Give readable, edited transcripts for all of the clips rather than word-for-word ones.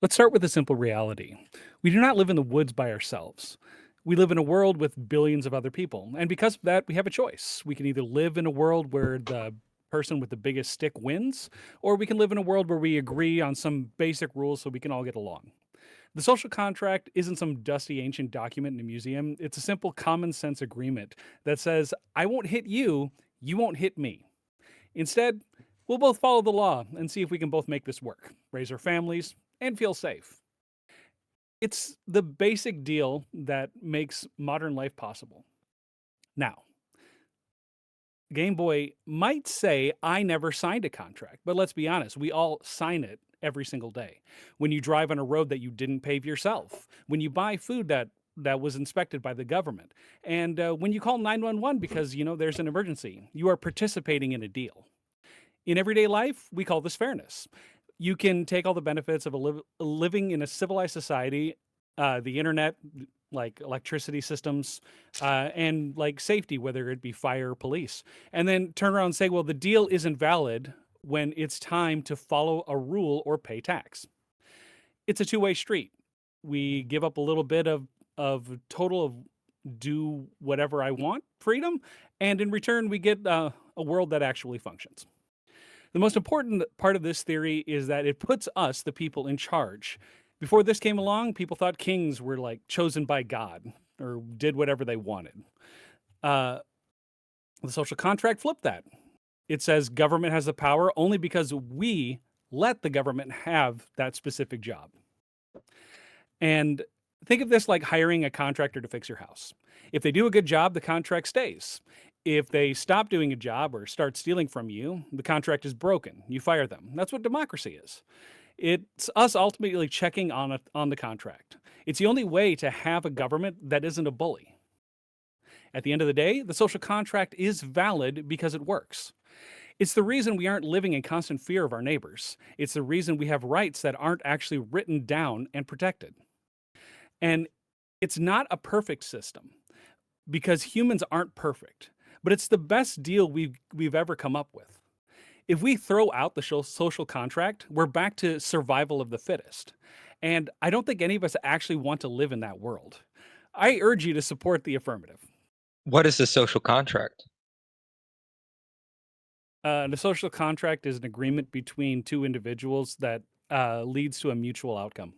Let's start with a simple reality. We do not live in the woods by ourselves. We live in a world with billions of other people. And because of that, we have a choice. We can either live in a world where the person with the biggest stick wins, or we can live in a world where we agree on some basic rules so we can all get along. The social contract isn't some dusty ancient document in a museum. It's a simple common sense agreement that says, I won't hit you, you won't hit me. Instead, we'll both follow the law and see if we can both make this work, raise our families, and feel safe. It's the basic deal that makes modern life possible. Now, Game Boy might say, I never signed a contract, but let's be honest, we all sign it every single day. When you drive on a road that you didn't pave yourself, when you buy food that was inspected by the government, and when you call 911 because there's an emergency, you are participating in a deal. In everyday life, we call this fairness. You can take all the benefits of living in a civilized society, the internet, like electricity systems, and like safety, whether it be fire or police, and then turn around and say, well, the deal isn't valid when it's time to follow a rule or pay tax. It's a two-way street. We give up a little bit of total of do whatever I want freedom, and in return, we get a world that actually functions. The most important part of this theory is that it puts us, the people, in charge. Before this came along, people thought kings were like chosen by God or did whatever they wanted. Uh, the social contract flipped that. It says government has the power only because we let the government have that specific job. And think of this like hiring a contractor to fix your house. If they do a good job, the contract stays. If they stop doing a job or start stealing from you, the contract is broken. You fire them. That's what democracy is. It's us ultimately checking on the contract. It's the only way to have a government that isn't a bully. At the end of the day, the social contract is valid because it works. It's the reason we aren't living in constant fear of our neighbors. It's the reason we have rights that aren't actually written down and protected. And it's not a perfect system because humans aren't perfect, but it's the best deal we've ever come up with. If we throw out the social contract, we're back to survival of the fittest. And I don't think any of us actually want to live in that world. I urge you to support the affirmative. What is a social contract? The social contract is an agreement between two individuals that leads to a mutual outcome.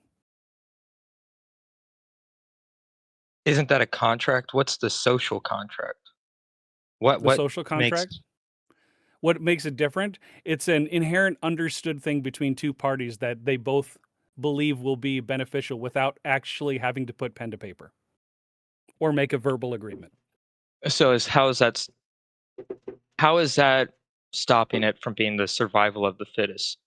Isn't that a contract? What's the social contract? What The what social makes contract, what makes it different? It's an inherent understood thing between two parties that they both believe will be beneficial without actually having to put pen to paper or make a verbal agreement. so is how is that stopping it from being the survival of the fittest?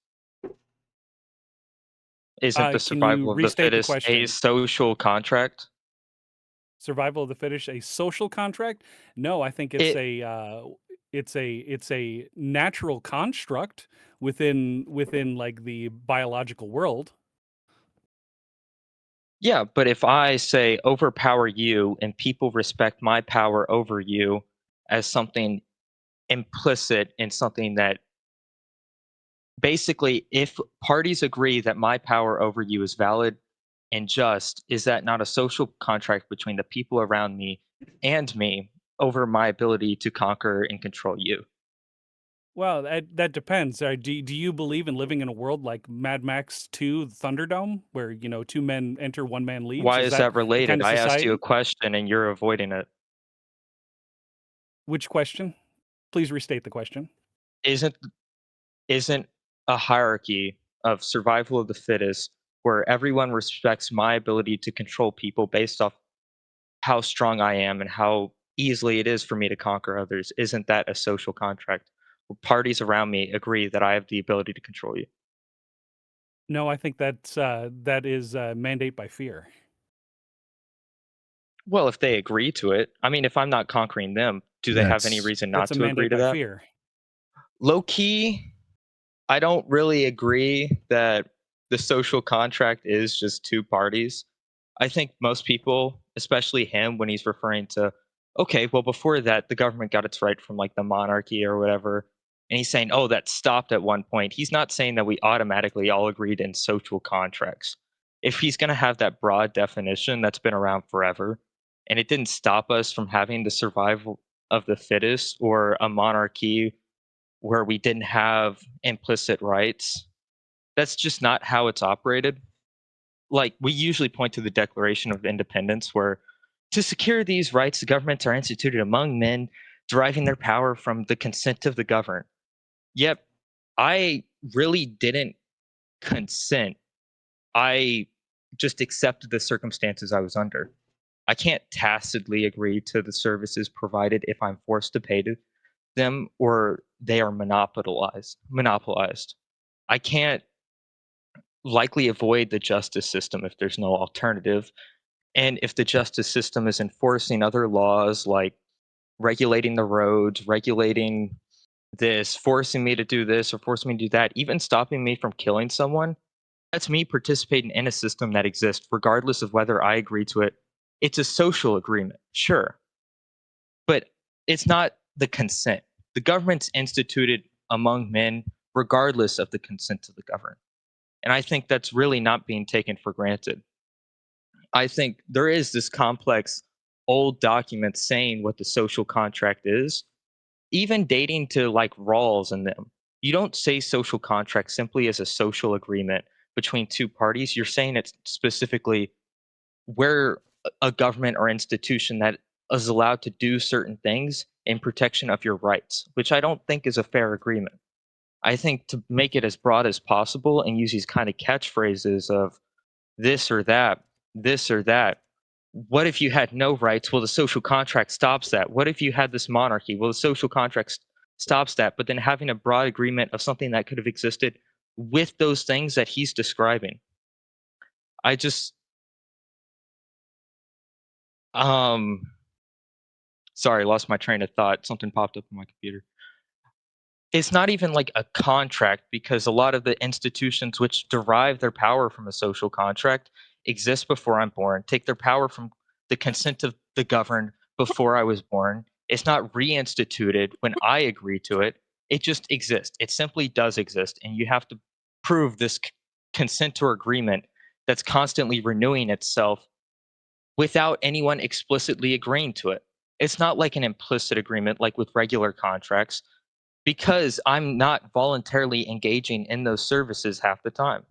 Isn't the Can you survival of the restate the fittest a question? social contract? Survival of the fittest, a social contract? No, I think It it's a natural construct within like the biological world. Yeah, but if I say overpower you and people respect my power over you as something implicit in something that basically, if parties agree that my power over you is valid and just, is that not a social contract between the people around me and me over my ability to conquer and control you? Well, that depends. Do you believe in living in a world like Mad Max 2 Thunderdome, where two men enter, one man leads? Why Is is that that the kind related? of I asked you a society? question and you're avoiding it. Which question? Please restate the question. Isn't isn't a hierarchy of survival of the fittest where everyone respects my ability to control people based off how strong I am and how easily it is for me to conquer others? Isn't that a social contract where parties around me agree that I have the ability to control you? No, I think that is mandate by fear. Well, if they agree to it, I mean, if I'm not conquering them, do they have any That's reason That's not a to agree mandate to by that? fear. Low key, I don't really agree that the social contract is just two parties. I think most people, especially him, when he's referring to, okay, well, before that, the government got its right from like the monarchy or whatever. And he's saying, oh, that stopped at one point. He's not saying that we automatically all agreed in social contracts. if he's going to have that broad definition that's been around forever, and it didn't stop us from having the survival of the fittest or a monarchy where we didn't have implicit rights, that's just not how it's operated. Like, we usually point to the Declaration of Independence, where to secure these rights, the governments are instituted among men, deriving their power from the consent of the governed. Yep, I really didn't consent. I just accepted the circumstances I was under. I can't tacitly agree to the services provided if I'm forced to pay to them or they are monopolized. I can't likely avoid the justice system if there's no alternative. And if the justice system is enforcing other laws like regulating the roads, regulating this, forcing me to do this or forcing me to do that, even stopping me from killing someone, that's me participating in a system that exists regardless of whether I agree to it. It's a social agreement, sure, but it's not the consent. The government's instituted among men regardless of the consent of the governed. And I think that's really not being taken for granted. I think there is this complex old document saying what the social contract is, even dating to like Rawls and them. You don't say social contract simply as a social agreement between two parties. You're saying it's specifically where a government or institution that is allowed to do certain things in protection of your rights, which I don't think is a fair agreement. I think to make it as broad as possible and use these kind of catchphrases of this or that, this or that. What if you had no rights? Well, the social contract stops that. What if you had this monarchy? Well, the social contract stops that. But then having a broad agreement of something that could have existed with those things that he's describing, I just, um, sorry, lost my train of thought. Something popped up on my computer. It's not even like a contract because a lot of the institutions which derive their power from a social contract exist before I'm born, take their power from the consent of the governed before I was born. It's not reinstituted when I agree to it. It just exists. It simply does exist. And you have to prove this consent or agreement that's constantly renewing itself without anyone explicitly agreeing to it. It's not like an implicit agreement like with regular contracts because I'm not voluntarily engaging in those services half the time.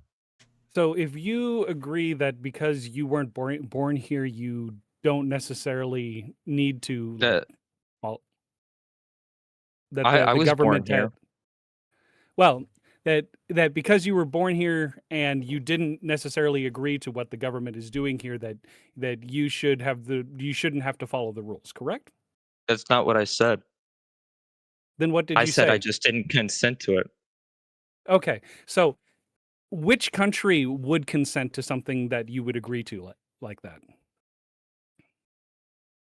So if you agree that because you weren't born here, you don't necessarily need to like, That well, that I the was born government here. had, well, that because you were born here and you didn't necessarily agree to what the government is doing here, that you shouldn't have to follow the rules, correct? That's not what I said. Then what did I you said I say? just didn't consent to it. Okay, so which country would consent to something that you would agree to like that?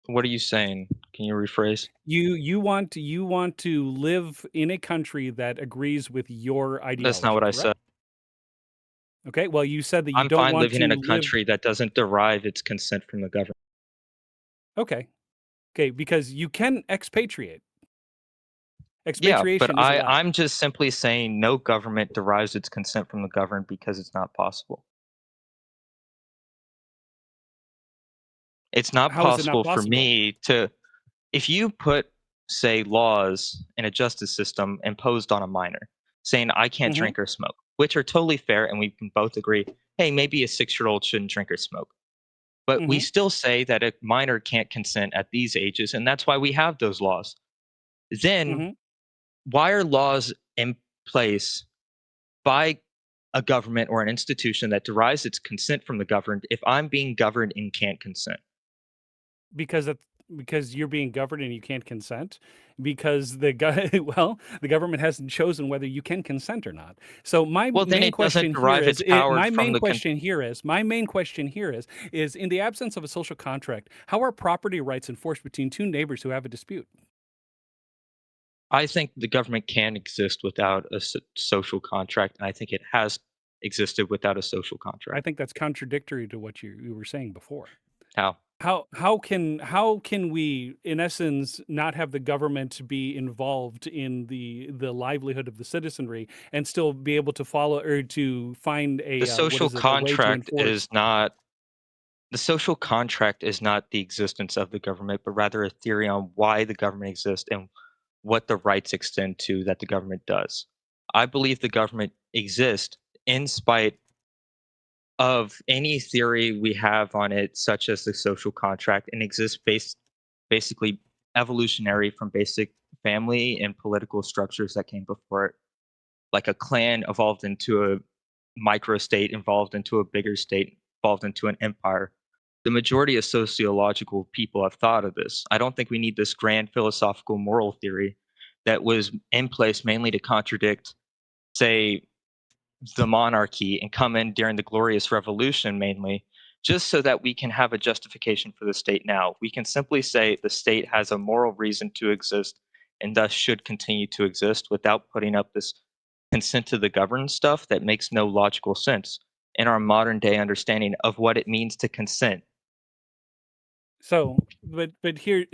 What are you saying? Can you rephrase? You want to live in a country that agrees with your That's not what ideology, I correct? said. Okay, well, you said that you I'm don't fine want living in to a live. country that doesn't derive its consent from the government. Okay, okay, because you can expatriate. Yeah, but Expatriation is I allowed. I'm just simply saying no government derives its consent from the governed because it's not possible. It's not How is it not possible for possible? me to if you put, say, laws in a justice system imposed on a minor, saying I can't Mhm, drink or smoke, which are totally fair, and we can both agree, hey, maybe a 6-year-old shouldn't drink or smoke. But we mhm, still say that a minor can't consent at these ages, and that's why we have those laws. Then mhm. why are laws in place by a government or an institution that derives its consent from the governed if I'm being governed and can't consent? Because it's because you're being governed and you can't consent? Because the guy well, the government hasn't chosen whether you can consent or not. So Well, then it doesn't derive its power from the my main question here is in the absence of a social contract, how are property rights enforced between two neighbors who have a dispute? I think the government can exist without a social contract, and I think it has existed without a social I contract. think that's contradictory to what you were saying before. How? How can we, in essence, not have the government be involved in the livelihood of the citizenry and still be able to follow or to find The a what social is it, a way to contract enforce? is not the social contract is not the existence of the government, but rather a theory on why the government exists and what the rights extend to that the government does. I believe the government exists in spite of any theory we have on it, such as the social contract, and exists basically evolutionary from basic family and political structures that came before it. Like a clan evolved into a micro state, evolved into a bigger state, evolved into an empire. The majority of sociological people have thought of this. I don't think we need this grand philosophical moral theory that was in place mainly to contradict, say, the monarchy and come in during the Glorious Revolution mainly, just so that we can have a justification for the state now. We can simply say the state has a moral reason to exist and thus should continue to exist without putting up this consent to the governed stuff that makes no logical sense in our modern day understanding of what it means to consent. So, but here,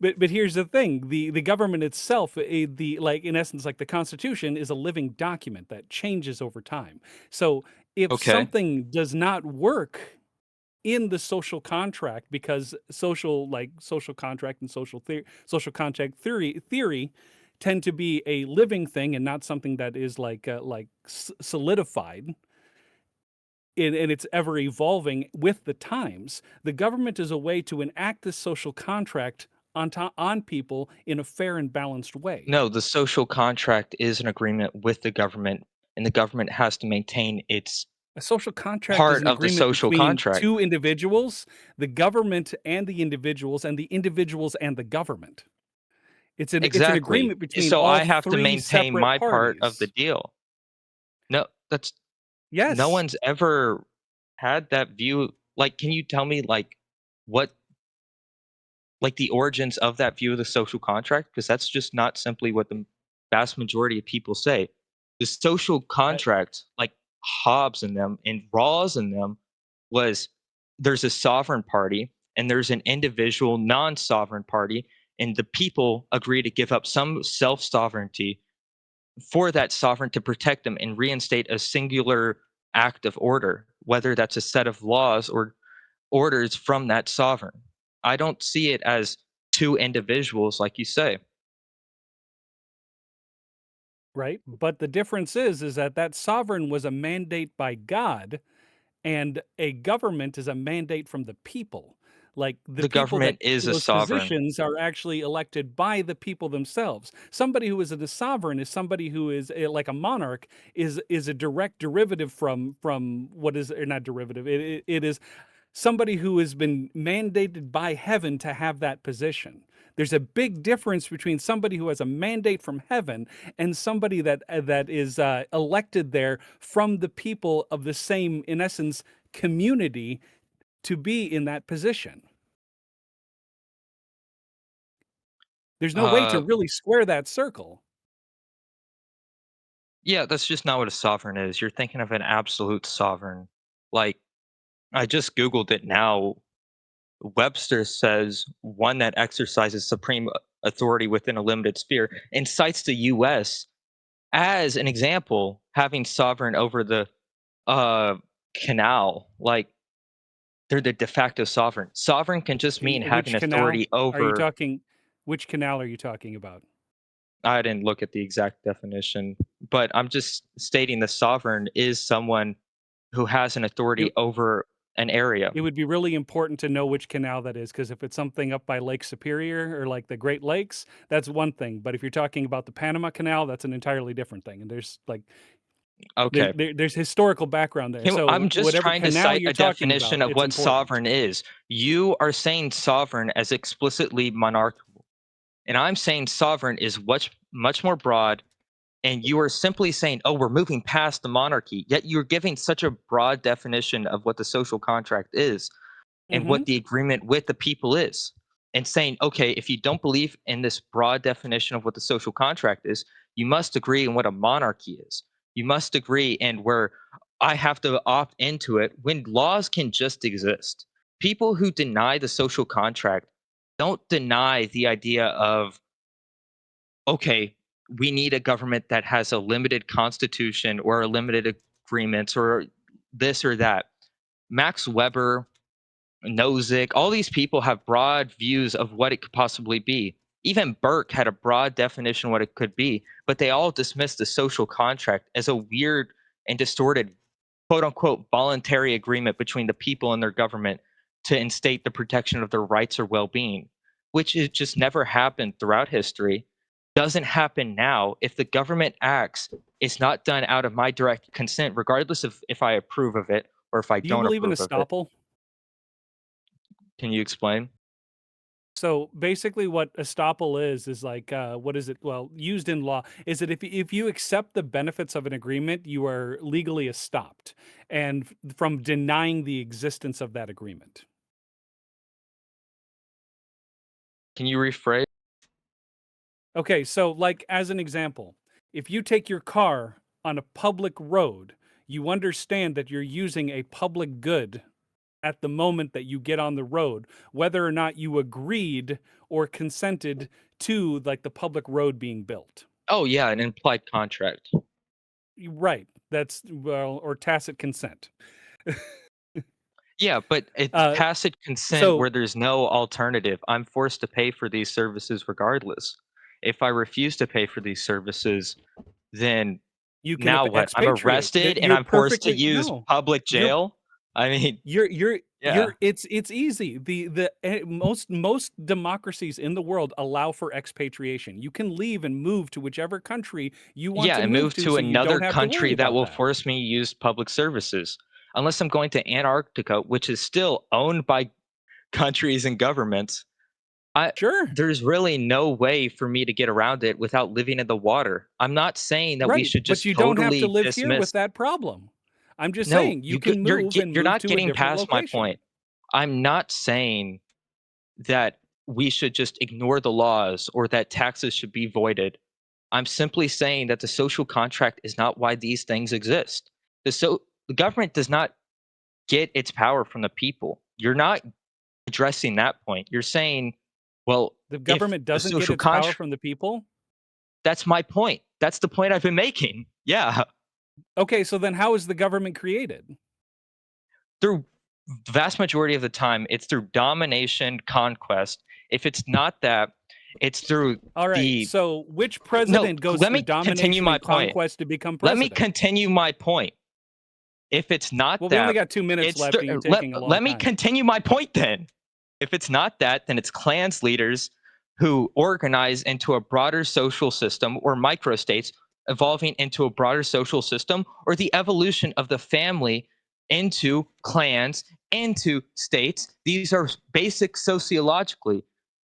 but here's the thing: the government itself, the like in essence, like the Constitution is a living document that changes over time. So, if Okay. something does not work in the social contract, because social contract and social contract theory tend to be a living thing and not something that is solidified and it's ever evolving with the times. The government is a way to enact this social contract on people in a fair and balanced way. No, the social contract is an agreement with the government, and the government has to maintain its A social contract is part an of the agreement social between contract. two individuals, the government and the individuals and the government. It's an Exactly. agreement between So all I have to three maintain separate my part of the parties. deal. No, that's no Yes. one's ever had that view. Like, can you tell me what like the origins of that view of the social contract? Because that's just not simply what the vast majority of people say. The social I contract, like Hobbes and them and Rawls and them, was there's a sovereign party and there's an individual non-sovereign party, and the people agree to give up some self-sovereignty for that sovereign to protect them and reinstate a singular act of order, whether that's a set of laws or orders from that sovereign. I don't see it as two individuals, like you say. right? But the difference is that sovereign was a mandate by God and a government is a mandate from the people. Like the The people that government is fill a those sovereign. positions are actually elected by the people themselves. Somebody who is a sovereign is somebody who is like a monarch is a direct derivative from what is or not derivative. It is somebody who has been mandated by heaven to have that position. There's a big difference between somebody who has a mandate from heaven and somebody that is elected there from the people of the same, in essence, community to be in that position. There's no way to Uh, really square that circle. yeah, that's just not what a sovereign is. You're thinking of an absolute sovereign. Like, I just Googled it now. Webster says one that exercises supreme authority within a limited sphere and cites the US as an example having sovereign over the uh canal. Like, they're the de facto sovereign. Sovereign can just mean having Which canal authority are you over. talking? Which canal are you talking about? I didn't look at the exact definition, but I'm just stating the sovereign is someone who has an authority It, over an area. it would be really important to know which canal that is because if it's something up by Lake Superior or like the Great Lakes, that's one thing. But if you're talking about the Panama Canal, that's an entirely different thing. And there's like Okay. there's historical background there. I'm So just whatever trying to canal cite you're a talking definition about, of it's what important. sovereign is. You are saying sovereign as explicitly monarchical, and I'm saying sovereign is much more broad. And you are simply saying, "Oh, we're moving past the monarchy." Yet you're giving such a broad definition of what the social contract is and Hmm. what the agreement with the people is, and saying, "Okay, if you don't believe in this broad definition of what the social contract is, you must agree in what a monarchy is. You must agree in where I have to opt into it when laws can just exist." People who deny the social contract don't deny the idea of, okay, we need a government that has a limited constitution or a limited agreements or this or that. Max Weber, Nozick, all these people have broad views of what it could possibly be. Even Burke had a broad definition of what it could be, but they all dismissed the social contract as a weird and distorted, quote unquote, voluntary agreement between the people and their government to instate the protection of their rights or well being, which has just never happened throughout history. Doesn't happen now. If the government acts, it's not done out of my direct consent, regardless of if I approve of it or if I Do you don't believe in approve of it. estoppel? Can you explain? So basically, what estoppel is like what is it? Well, used in law, is that if you accept the benefits of an agreement, you are legally estopped and from denying the existence of that agreement. Can you rephrase? Okay, so like as an example, if you take your car on a public road, you understand that you're using a public good at the moment that you get on the road, whether or not you agreed or consented to like the public road being built. Oh, yeah, an implied contract. Right. That's well, or tacit consent. Yeah, but it's Uh, tacit consent so where there's no alternative. I'm forced to pay for these services regardless. If I refuse to pay for these services, then you can now what? I'm expatriate. arrested and You're I'm forced to perfectly use no. public You're jail? I mean, yeah. you're it's easy. Most democracies in the world allow for expatriation. You can leave and move to whichever country you want Yeah, to and move move to, to so you another don't have to worry country that about will that. force me to use public services. Unless I'm going to Antarctica, which is still owned by countries and governments. I Sure. There's really no way for me to get around it without living in the water. I'm not saying that we Right, should but just you don't have to totally live here with dismiss. that problem. I'm just No, saying you can move and you're move not to a getting different past my location. point. I'm not saying that we should just ignore the laws or that taxes should be voided. I'm simply saying that the social contract is not why these things exist. The government does not get its power from the people. You're not addressing that point. You're saying, well, The if government the doesn't get social its power contract, from the people? that's my point. That's the point I've been making. Yeah, Okay, so then how is the government created? through the vast majority of the time, it's through domination, conquest. If it's not that, it's through All right, the so which no. president goes Let through me continue domination my and point. conquest to become Let me president? continue my point. If it's not Well, we only that, got 2 minutes it's left and you're taking a long let me time. continue my point then. If it's not that, then it's clans leaders who organize into a broader social system or microstates evolving into a broader social system or the evolution of the family into clans, into states. These are basic sociologically,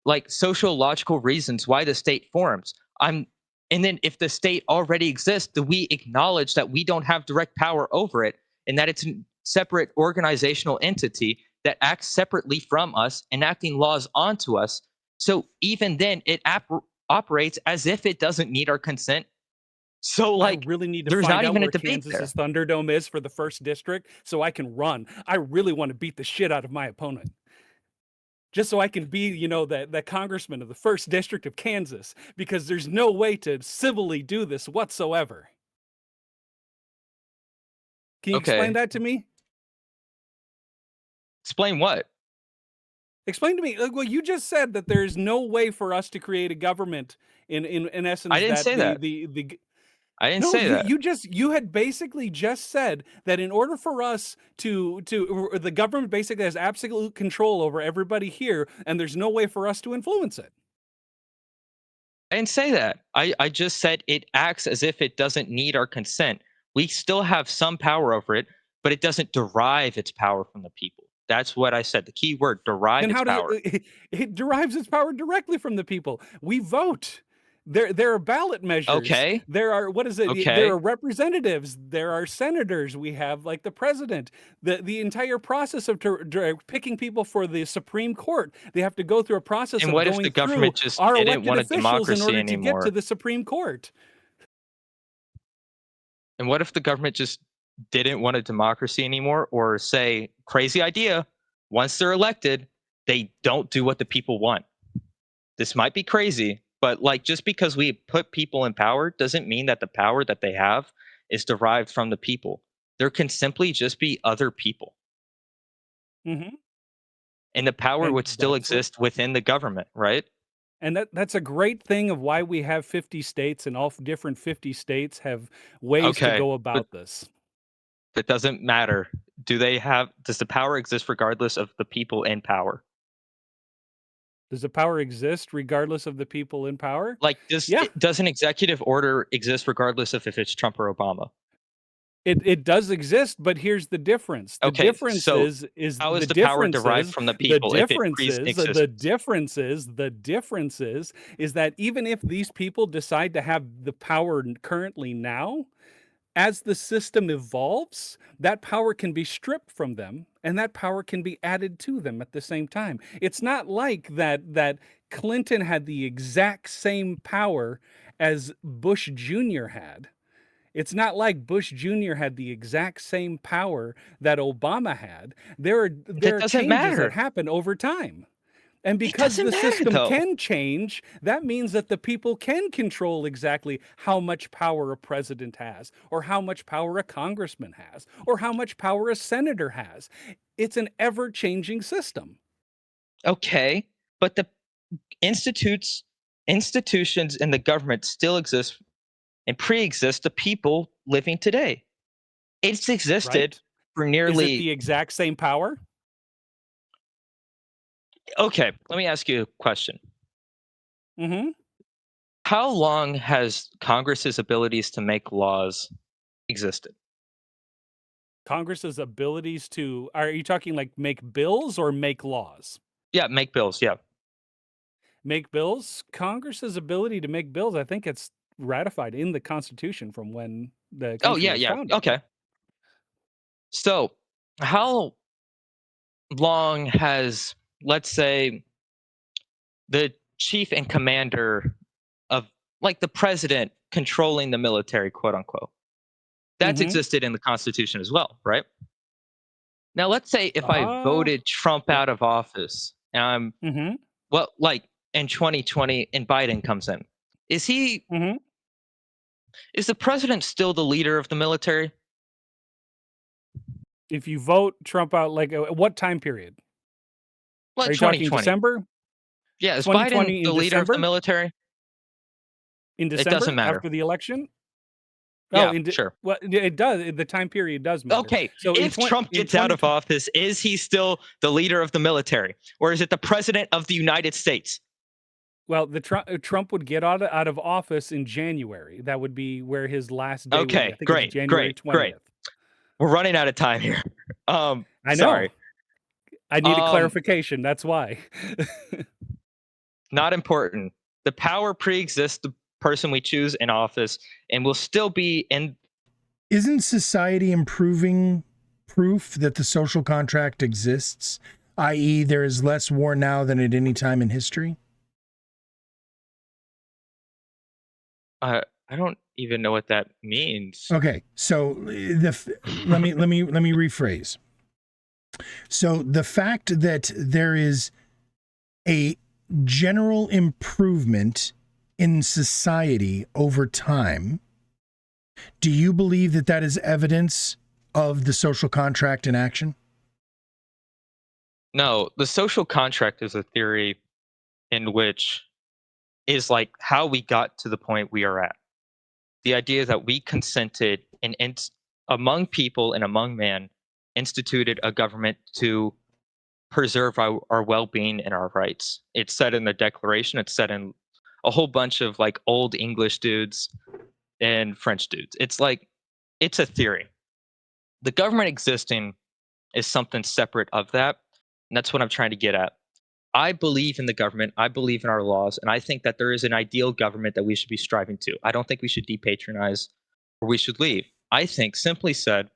like sociological reasons why the state forms. I'm and then if the state already exists, do we acknowledge that we don't have direct power over it and that it's a separate organizational entity that acts separately from us, enacting laws onto us? So even then, it operates as if it doesn't need our consent. So, I like, really need to there's find not out even a where debate Kansas's there. Thunderdome is for the first district so I can run. I really want to beat the shit out of my opponent. Just so I can be, that congressman of the first district of Kansas, because there's no way to civilly do this whatsoever. Can you explain Okay. that to me? Explain what? Explain to me. Well, you just said that there's no way for us to create a government in I essence didn't that say that. I didn't no, say that. you had basically just said that in order for us to the government basically has absolute control over everybody here and there's no way for us to influence it. I didn't say that. I just said it acts as if it doesn't need our consent. We still have some power over it, but it doesn't derive its power from the people. That's what I said. The key word, derive Then its how does power. it derives its power directly from the people? We vote. There are ballot measures. Okay. There are what is it? There Okay. are representatives. There are senators. We have like the president. The entire process of picking people for the Supreme Court. They have to go through a process And of what if the going through government just our didn't elected want a officials in democracy order to get to anymore? the Supreme Court. And what if the government just didn't want a democracy anymore or say, crazy idea, once they're elected, they don't do what the people want. This might be crazy, but like just because we put people in power doesn't mean that the power that they have is derived from the people. There can simply just be other people, Hmm. and the power And would still that's what exist within the government, right? and that's a great thing of why we have 50 states, and all different 50 states have ways to Okay, go but about this. it doesn't matter. Does the power exist regardless of the people in power? Does the power exist regardless of the people in power? Like, Yeah, does an executive order exist regardless of if it's Trump or Obama? it does exist, but here's the difference. The Okay, difference so is how is the the power difference derived is from the the people if it difference is the pre-exists? difference is the difference is that even if these people decide to have the power currently now, as the system evolves, that power can be stripped from them and that power can be added to them at the same time. It's not like that Clinton had the exact same power as Bush Jr. had. It's not like Bush Jr. had the exact same power that Obama had. There That are doesn't changes that matter. happen over time. And It because doesn't the matter system though. can change, that means that the people can control exactly how much power a president has, or how much power a congressman has, or how much power a senator has. It's an ever changing system. Okay, but the institutes, institutions, and the government still exist and pre-exist the people living today. It's existed Right? for Is it nearly. the exact same power? Okay, let me ask you a question. Hmm. How long has Congress's abilities to make laws existed? Congress's abilities to, are you talking like make bills or make laws? Yeah, make bills. Yeah. Make bills? Congress's ability to make bills, I think it's ratified in the Constitution from when the Oh, country yeah, was yeah. founded. Okay. So, how long has, let's say, the chief and commander of, like, the president controlling the military, quote unquote, that's Mhm. existed in the Constitution as well, right? Now, let's say if I Ah, voted Trump yeah. out of office, and I'm, Mhm, well, like in 2020, and Biden comes in, is he, mhm. is the president still the leader of the military? If you vote Trump out, like, what time period? Are Like you talking 2020. December? Yeah, is Biden 2020 in the leader of the December? military? In It doesn't December matter. after the election? Oh, Yeah, in de sure. well, yeah, it does, the time period does matter. Okay, So if Trump in gets out of 2020, office, is he still the leader of the military? Or is it the president of the United States? well, Trump would get out of office in January. That would be where his last day would be. I Okay, think it's great, January great, great. 20th. We're running out of time here. I know. Sorry. I need a Um, clarification, that's why. Not important. The power pre-exists the person we choose in office and will still be in. Isn't society improving proof that the social contract exists, i.e., there is less war now than at any time in history? I don't even know what that means. Okay, so let me rephrase. So the fact that there is a general improvement in society over time, do you believe that that is evidence of the social contract in action? No, the social contract is a theory in which is like how we got to the point we are at. The idea that we consented and among people and among man instituted a government to preserve our well-being and our rights. It's said in the Declaration. It's said in a whole bunch of like old English dudes and French dudes. It's like it's a theory. The government existing is something separate of that. And that's what I'm trying to get at. I believe in the government. I believe in our laws. And I think that there is an ideal government that we should be striving to. I don't think we should depatronize or we should leave. I think, simply said,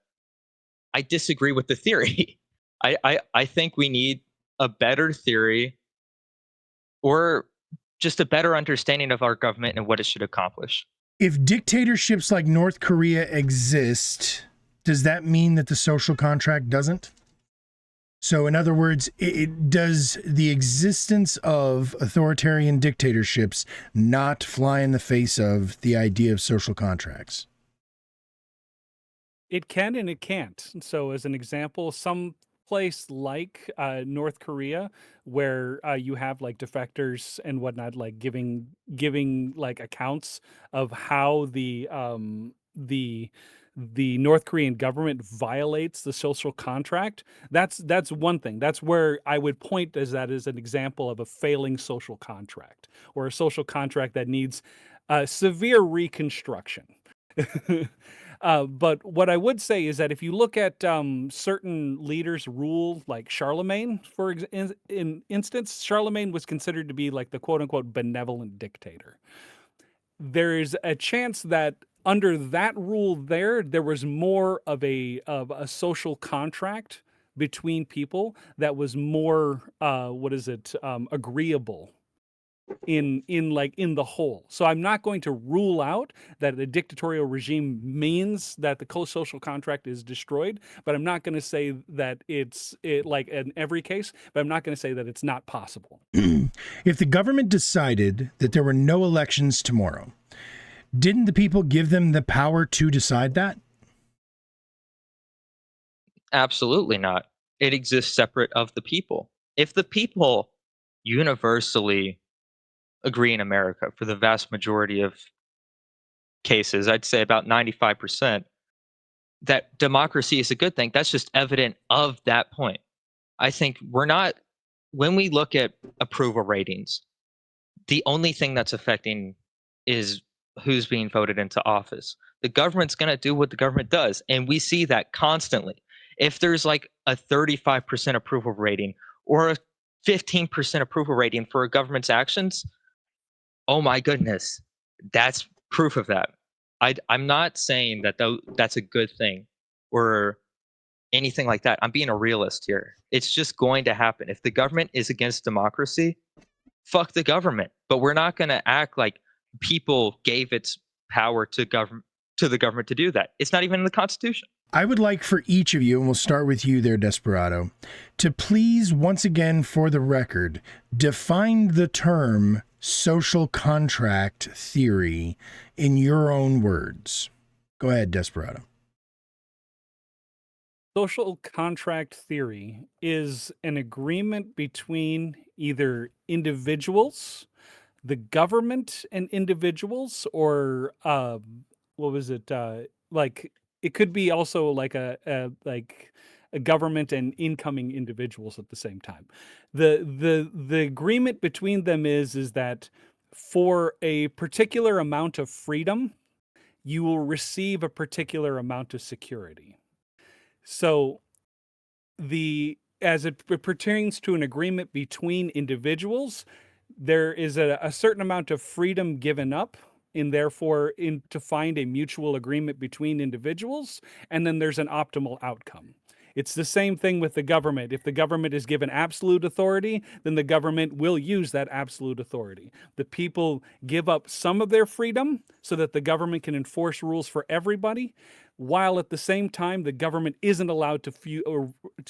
I disagree with the theory. I think we need a better theory or just a better understanding of our government and what it should accomplish. If dictatorships like North Korea exist, does that mean that the social contract doesn't? So, in other words, does the existence of authoritarian dictatorships not fly in the face of the idea of social contracts? It can and it can't. So, as an example, some place like North Korea, where you have like defectors and whatnot, like giving like accounts of how the North Korean government violates the social contract. That's one thing. That's where I would point as that as an example of a failing social contract, or a social contract that needs severe reconstruction. But what I would say is that if you look at certain leaders' rule, like Charlemagne, for in instance, Charlemagne was considered to be like the quote unquote benevolent dictator. There is a chance that under that rule there was more of a social contract between people that was more agreeable in the whole. So I'm not going to rule out that a dictatorial regime means that the social contract is destroyed, but I'm not going to say that it like in every case, but I'm not going to say that it's not possible. If the government decided that there were no elections tomorrow, didn't the people give them the power to decide that? Absolutely not. It exists separate of the people. If the people universally agree in America for the vast majority of cases, I'd say about 95%, that democracy is a good thing, that's just evident of that point. I think we're not, when we look at approval ratings, the only thing that's affecting is who's being voted into office. The government's going to do what the government does. And we see that constantly. If there's like a 35% approval rating or a 15% approval rating for a government's actions, oh my goodness, that's proof of that. I'm not saying that that's a good thing or anything like that. I'm being a realist here. It's just going to happen. If the government is against democracy, fuck the government. But we're not going to act like people gave its power to the government to do that. It's not even in the Constitution. I would like for each of you, and we'll start with you there, Desperado, to please, once again, for the record, define the term social contract theory in your own words. Go ahead, Desperado. Social contract theory is an agreement between either individuals, the government and individuals, or what was it? Like it could be also like a government and incoming individuals at the same time. The agreement between them is that for a particular amount of freedom, you will receive a particular amount of security. So as it pertains to an agreement between individuals, there is a certain amount of freedom given up, and therefore to find a mutual agreement between individuals, and then there's an optimal outcome. It's the same thing with the government. If the government is given absolute authority, then the government will use that absolute authority. The people give up some of their freedom so that the government can enforce rules for everybody, while at the same time the government isn't allowed to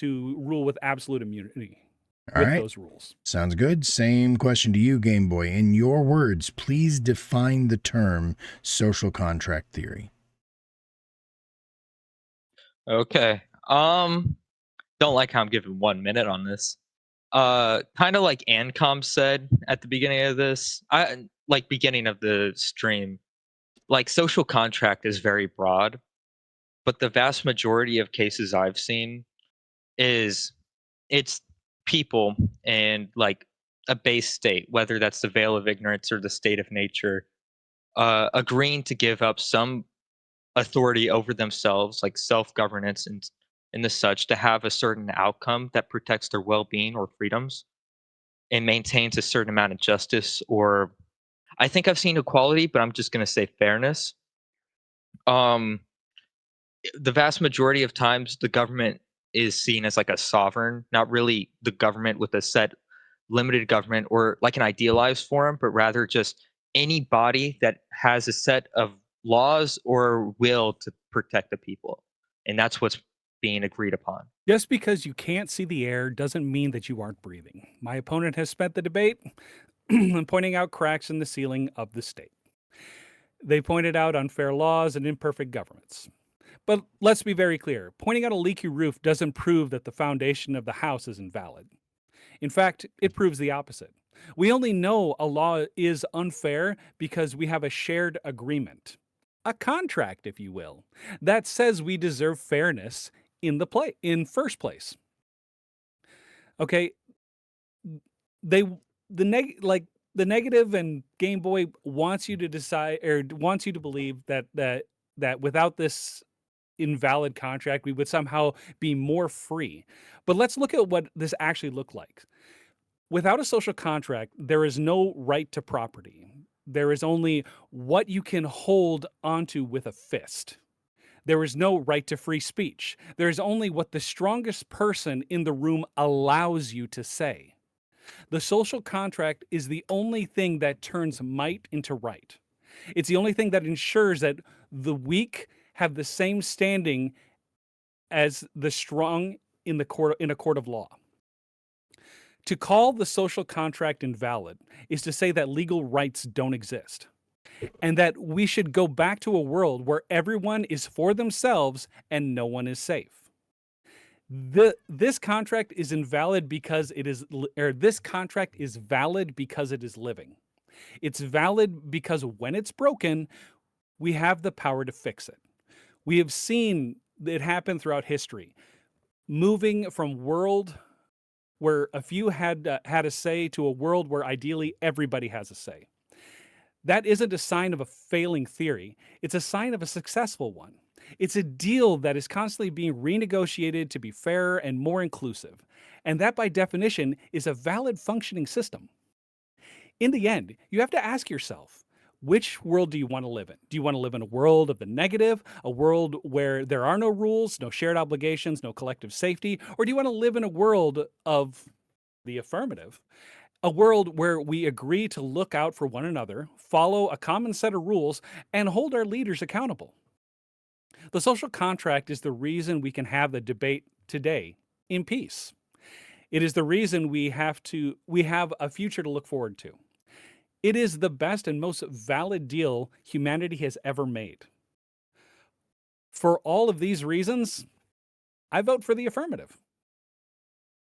rule with absolute immunity with those rules. Sounds good. Same question to you, Game Boy. In your words, please define the term social contract theory. Okay. Don't like how I'm given 1 minute on this. Kind of like Ancom said at the beginning of this, beginning of the stream, like social contract is very broad, but the vast majority of cases I've seen is it's people and like a base state, whether that's the veil of ignorance or the state of nature, agreeing to give up some authority over themselves, like self-governance and the such, to have a certain outcome that protects their well-being or freedoms and maintains a certain amount of justice, or I think I've seen equality, but I'm just going to say fairness. Um, the vast majority of times, the government is seen as like a sovereign, not really the government with a set limited government or like an idealized form, but rather just any body that has a set of laws or will to protect the people. And that's what's being agreed upon. Just because you can't see the air doesn't mean that you aren't breathing. My opponent has spent the debate pointing out cracks in the ceiling of the state. They pointed out unfair laws and imperfect governments. But let's be very clear. Pointing out a leaky roof doesn't prove that the foundation of the house is invalid. In fact, it proves the opposite. We only know a law is unfair because we have a shared agreement, a contract, if you will, that says we deserve fairness in first place. Okay, they the negative and Game Boy wants you to decide or wants you to believe that without this invalid contract we would somehow be more free. But let's look at what this actually looked like. Without a social contract, there is no right to property. There is only what you can hold onto with a fist. There is no right to free speech. There is only what the strongest person in the room allows you to say. The social contract is the only thing that turns might into right. It's the only thing that ensures that the weak have the same standing as the strong in a court of law. To call the social contract invalid is to say that legal rights don't exist, and that we should go back to a world where everyone is for themselves and no one is safe. This contract is invalid because this contract is valid because it is living. It's valid because when it's broken, we have the power to fix it. We have seen it happen throughout history, moving from world where a few had a say to a world where ideally everybody has a say. That isn't a sign of a failing theory. It's a sign of a successful one. It's a deal that is constantly being renegotiated to be fairer and more inclusive. And that, by definition, is a valid functioning system. In the end, you have to ask yourself, which world do you want to live in? Do you want to live in a world of the negative, a world where there are no rules, no shared obligations, no collective safety? Or do you want to live in a world of the affirmative? A world where we agree to look out for one another, follow a common set of rules, and hold our leaders accountable. The social contract is the reason we can have the debate today in peace. It is the reason we have a future to look forward to. It is the best and most valid deal humanity has ever made. For all of these reasons, I vote for the affirmative.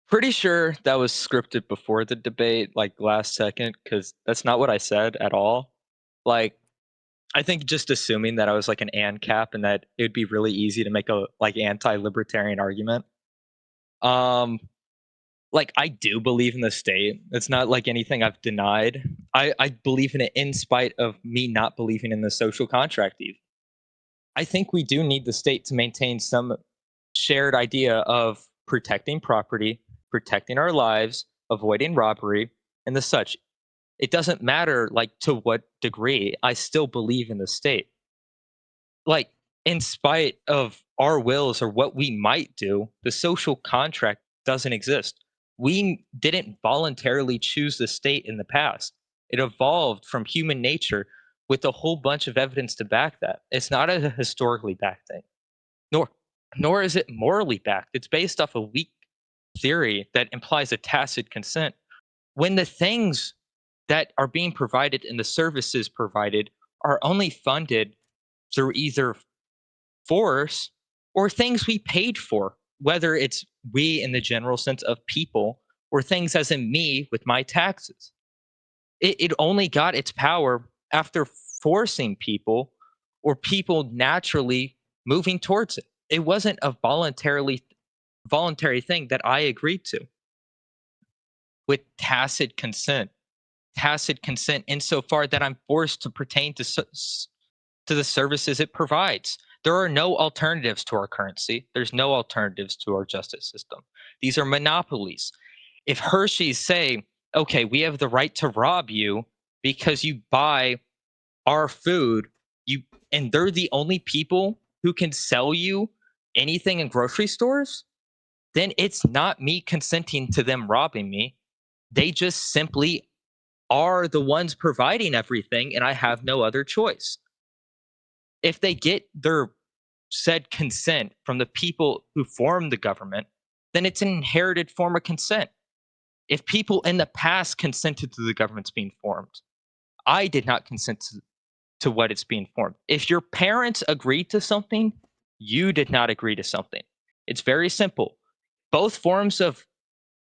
Pretty sure that was scripted before the debate, like last second, because that's not what I said at all. Like, I think just assuming that I was like an ANCAP and that it would be really easy to make a like anti-libertarian argument. Like I do believe in the state. It's not like anything I've denied. I believe in it in spite of me not believing in the social contract even. I think we do need the state to maintain some shared idea of protecting property, protecting our lives, avoiding robbery, and the such. It doesn't matter like to what degree. I still believe in the state. Like in spite of our wills or what we might do, the social contract doesn't exist. We didn't voluntarily choose the state in the past. It evolved from human nature with a whole bunch of evidence to back that. It's not a historically backed thing, nor nor is it morally backed. It's based off a weak theory that implies a tacit consent. When the things that are being provided and the services provided are only funded through either force or things we paid for, whether it's we in the general sense of people or things as in me with my taxes. It only got its power after forcing people or people naturally moving towards it. It wasn't a voluntary thing that I agreed to with tacit consent. Tacit consent insofar that I'm forced to pertain to the services it provides. There are no alternatives to our currency. There's no alternatives to our justice system. These are monopolies. If Hershey's say, okay, we have the right to rob you because you buy our food, and they're the only people who can sell you anything in grocery stores, then it's not me consenting to them robbing me. They just simply are the ones providing everything, and I have no other choice. If they get their said consent from the people who formed the government, then it's an inherited form of consent. If people in the past consented to the government's being formed, I did not consent to what it's being formed. If your parents agreed to something, you did not agree to something. It's very simple. Both forms of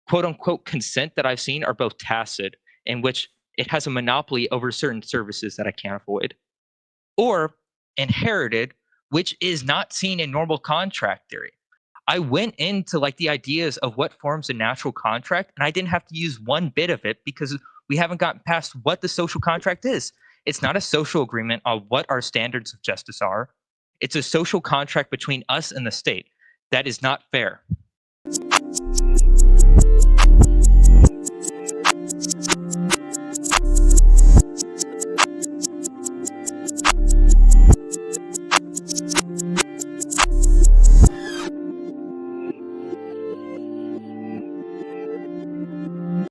quote unquote consent that I've seen are both tacit, in which it has a monopoly over certain services that I can't avoid, or inherited, which is not seen in normal contract theory. I went into like the ideas of what forms a natural contract, and I didn't have to use one bit of it because we haven't gotten past what the social contract is. It's not a social agreement on what our standards of justice are. It's a social contract between us and the state. That is not fair.